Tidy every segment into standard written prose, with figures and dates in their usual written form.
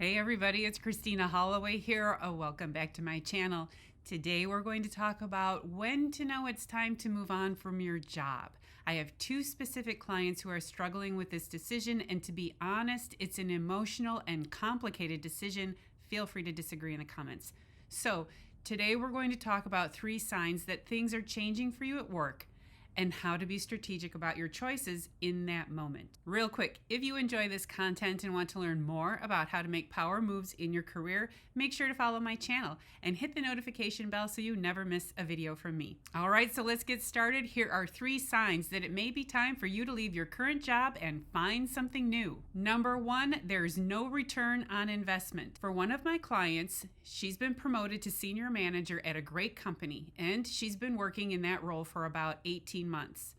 Hey everybody, it's Christina Holloway here. Welcome back to my channel. Today we're going to talk about when to know it's time to move on from your job. I have two specific clients who are struggling with this decision, and to be honest, it's an emotional and complicated decision. Feel free to disagree in the comments. So today we're going to talk about 3 signs that things are changing for you at work and how to be strategic about your choices in that moment. Real quick, if you enjoy this content and want to learn more about how to make power moves in your career, make sure to follow my channel and hit the notification bell so you never miss a video from me. All right, so let's get started. Here are 3 signs that it may be time for you to leave your current job and find something new. Number 1, there's no return on investment. For one of my clients, she's been promoted to senior manager at a great company, and she's been working in that role for about 18 months,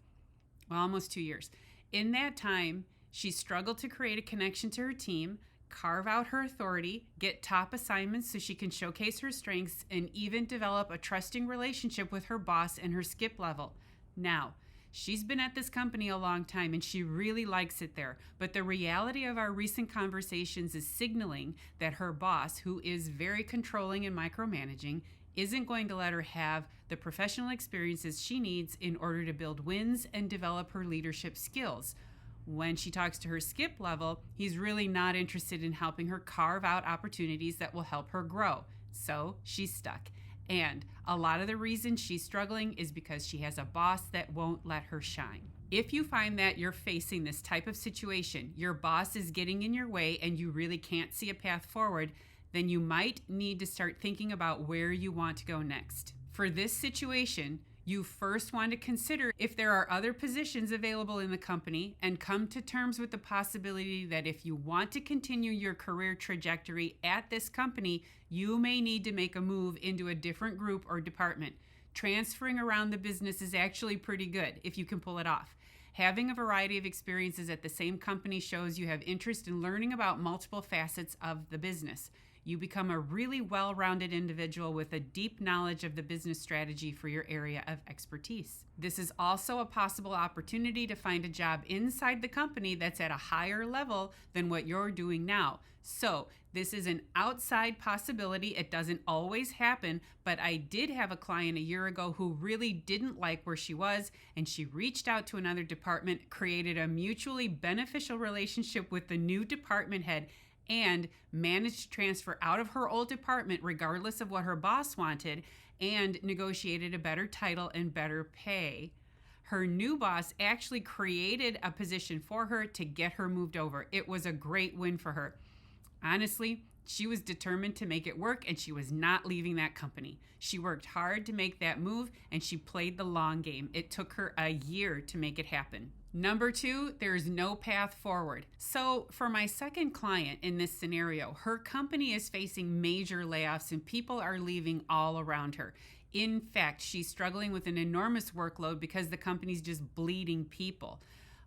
well, almost 2 years. In that time, she struggled to create a connection to her team, carve out her authority, get top assignments so she can showcase her strengths, and even develop a trusting relationship with her boss and her skip level. Now, she's been at this company a long time and she really likes it there, but the reality of our recent conversations is signaling that her boss, who is very controlling and micromanaging, isn't going to let her have the professional experiences she needs in order to build wins and develop her leadership skills. When she talks to her skip level, he's really not interested in helping her carve out opportunities that will help her grow. So she's stuck. And a lot of the reason she's struggling is because she has a boss that won't let her shine. If you find that you're facing this type of situation, your boss is getting in your way and you really can't see a path forward, then you might need to start thinking about where you want to go next. For this situation, you first want to consider if there are other positions available in the company and come to terms with the possibility that if you want to continue your career trajectory at this company, you may need to make a move into a different group or department. Transferring around the business is actually pretty good if you can pull it off. Having a variety of experiences at the same company shows you have interest in learning about multiple facets of the business. You become a really well-rounded individual with a deep knowledge of the business strategy for your area of expertise. This is also a possible opportunity to find a job inside the company that's at a higher level than what you're doing now. So this is an outside possibility. It doesn't always happen, but I did have a client a year ago who really didn't like where she was, and she reached out to another department, created a mutually beneficial relationship with the new department head, and managed to transfer out of her old department regardless of what her boss wanted, and negotiated a better title and better pay. Her new boss actually created a position for her to get her moved over. It was a great win for her. Honestly, she was determined to make it work and she was not leaving that company. She worked hard to make that move and she played the long game. It took her a year to make it happen. Number 2, there's no path forward. So for my second client in this scenario, her company is facing major layoffs and people are leaving all around her. In fact, she's struggling with an enormous workload because the company's just bleeding people.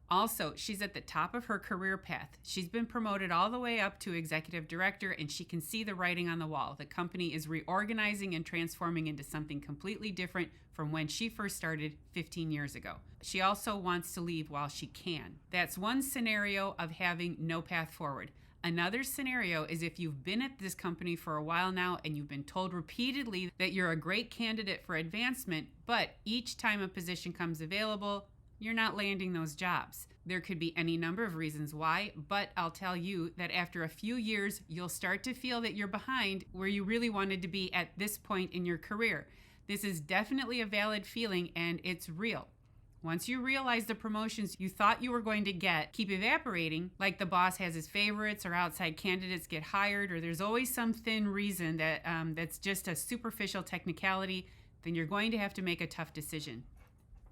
Also, she's at the top of her career path. She's been promoted all the way up to executive director, and she can see the writing on the wall. The company is reorganizing and transforming into something completely different from when she first started 15 years ago. She also wants to leave while she can. That's one scenario of having no path forward. Another scenario is if you've been at this company for a while now and you've been told repeatedly that you're a great candidate for advancement, but each time a position comes available, you're not landing those jobs. There could be any number of reasons why, but I'll tell you that after a few years, you'll start to feel that you're behind where you really wanted to be at this point in your career. This is definitely a valid feeling and it's real. Once you realize the promotions you thought you were going to get keep evaporating, like the boss has his favorites or outside candidates get hired, or there's always some thin reason that that's just a superficial technicality, then you're going to have to make a tough decision.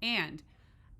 And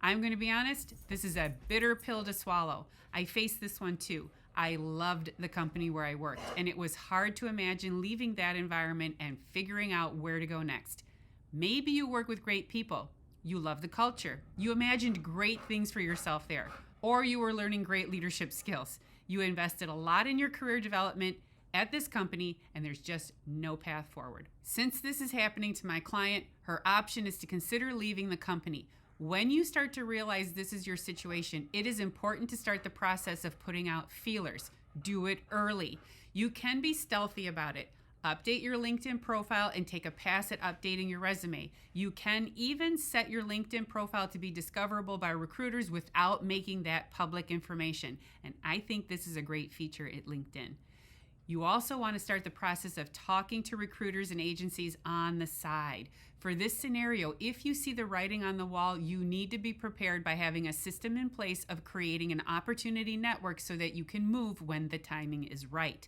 I'm going to be honest, this is a bitter pill to swallow. I faced this one too. I loved the company where I worked, and it was hard to imagine leaving that environment and figuring out where to go next. Maybe you work with great people. You love the culture. You imagined great things for yourself there, or you were learning great leadership skills. You invested a lot in your career development at this company, and there's just no path forward. Since this is happening to my client, her option is to consider leaving the company. When you start to realize this is your situation, it is important to start the process of putting out feelers. Do it early. You can be stealthy about it. Update your LinkedIn profile and take a pass at updating your resume. You can even set your LinkedIn profile to be discoverable by recruiters without making that public information. And I think this is a great feature at LinkedIn. You also want to start the process of talking to recruiters and agencies on the side. For this scenario, if you see the writing on the wall, you need to be prepared by having a system in place of creating an opportunity network so that you can move when the timing is right.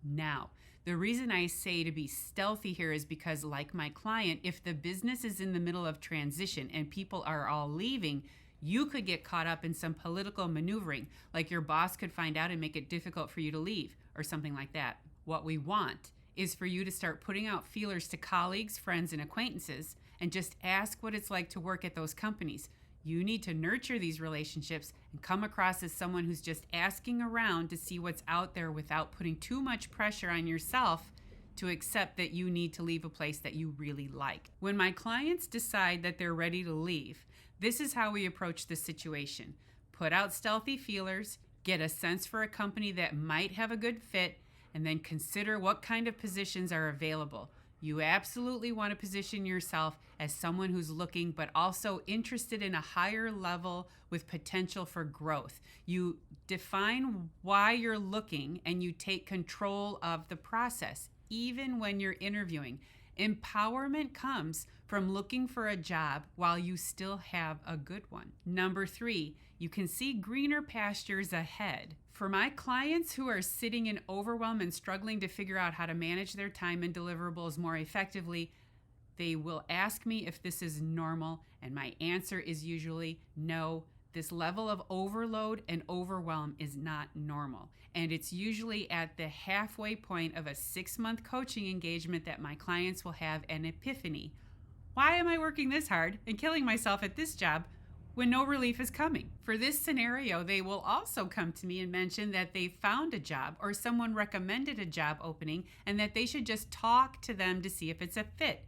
Now, the reason I say to be stealthy here is because, like my client, if the business is in the middle of transition and people are all leaving, you could get caught up in some political maneuvering, like your boss could find out and make it difficult for you to leave, or something like that. What we want is for you to start putting out feelers to colleagues, friends, and acquaintances, and just ask what it's like to work at those companies. You need to nurture these relationships and come across as someone who's just asking around to see what's out there without putting too much pressure on yourself to accept that you need to leave a place that you really like. When my clients decide that they're ready to leave, this is how we approach this situation. Put out stealthy feelers, get a sense for a company that might have a good fit, and then consider what kind of positions are available. You absolutely want to position yourself as someone who's looking, but also interested in a higher level with potential for growth. You define why you're looking and you take control of the process, even when you're interviewing. Empowerment comes from looking for a job while you still have a good one. Number 3, you can see greener pastures ahead. For my clients who are sitting in overwhelm and struggling to figure out how to manage their time and deliverables more effectively, they will ask me if this is normal, and my answer is usually no. This level of overload and overwhelm is not normal. And it's usually at the halfway point of a 6-month coaching engagement that my clients will have an epiphany. Why am I working this hard and killing myself at this job when no relief is coming? For this scenario, they will also come to me and mention that they found a job or someone recommended a job opening and that they should just talk to them to see if it's a fit.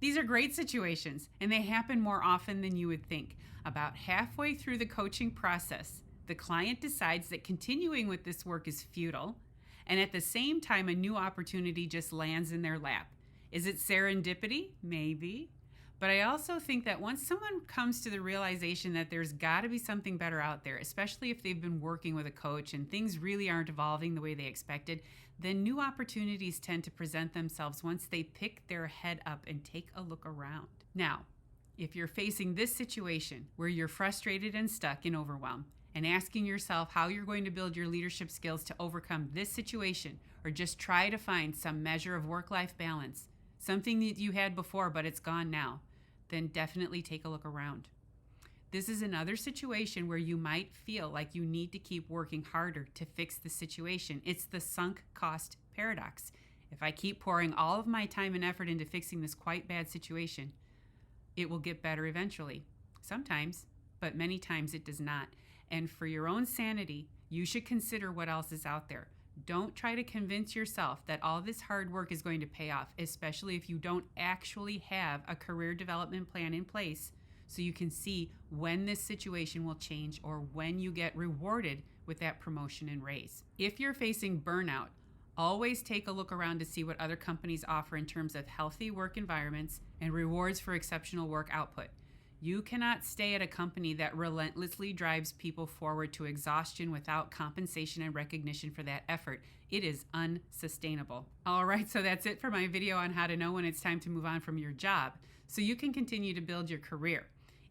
These are great situations, and they happen more often than you would think. About halfway through the coaching process, the client decides that continuing with this work is futile, and at the same time, a new opportunity just lands in their lap. Is it serendipity? Maybe. But I also think that once someone comes to the realization that there's got to be something better out there, especially if they've been working with a coach and things really aren't evolving the way they expected, then new opportunities tend to present themselves once they pick their head up and take a look around. Now, if you're facing this situation where you're frustrated and stuck in overwhelm and asking yourself how you're going to build your leadership skills to overcome this situation, or just try to find some measure of work-life balance, something that you had before but it's gone now, then definitely take a look around. This is another situation where you might feel like you need to keep working harder to fix the situation. It's the sunk cost paradox. If I keep pouring all of my time and effort into fixing this quite bad situation, it will get better eventually. Sometimes, but many times it does not. And for your own sanity, you should consider what else is out there. Don't try to convince yourself that all this hard work is going to pay off, especially if you don't actually have a career development plan in place so you can see when this situation will change or when you get rewarded with that promotion and raise. If you're facing burnout, always take a look around to see what other companies offer in terms of healthy work environments and rewards for exceptional work output. You cannot stay at a company that relentlessly drives people forward to exhaustion without compensation and recognition for that effort. It is unsustainable. All right, so that's it for my video on how to know when it's time to move on from your job so you can continue to build your career.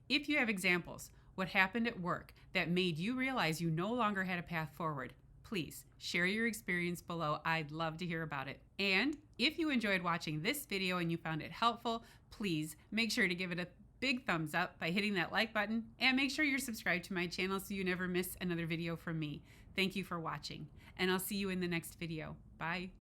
If you have examples, what happened at work that made you realize you no longer had a path forward, please share your experience below. I'd love to hear about it. And if you enjoyed watching this video and you found it helpful, please make sure to give it a big thumbs up by hitting that like button, and make sure you're subscribed to my channel so you never miss another video from me. Thank you for watching, and I'll see you in the next video. Bye.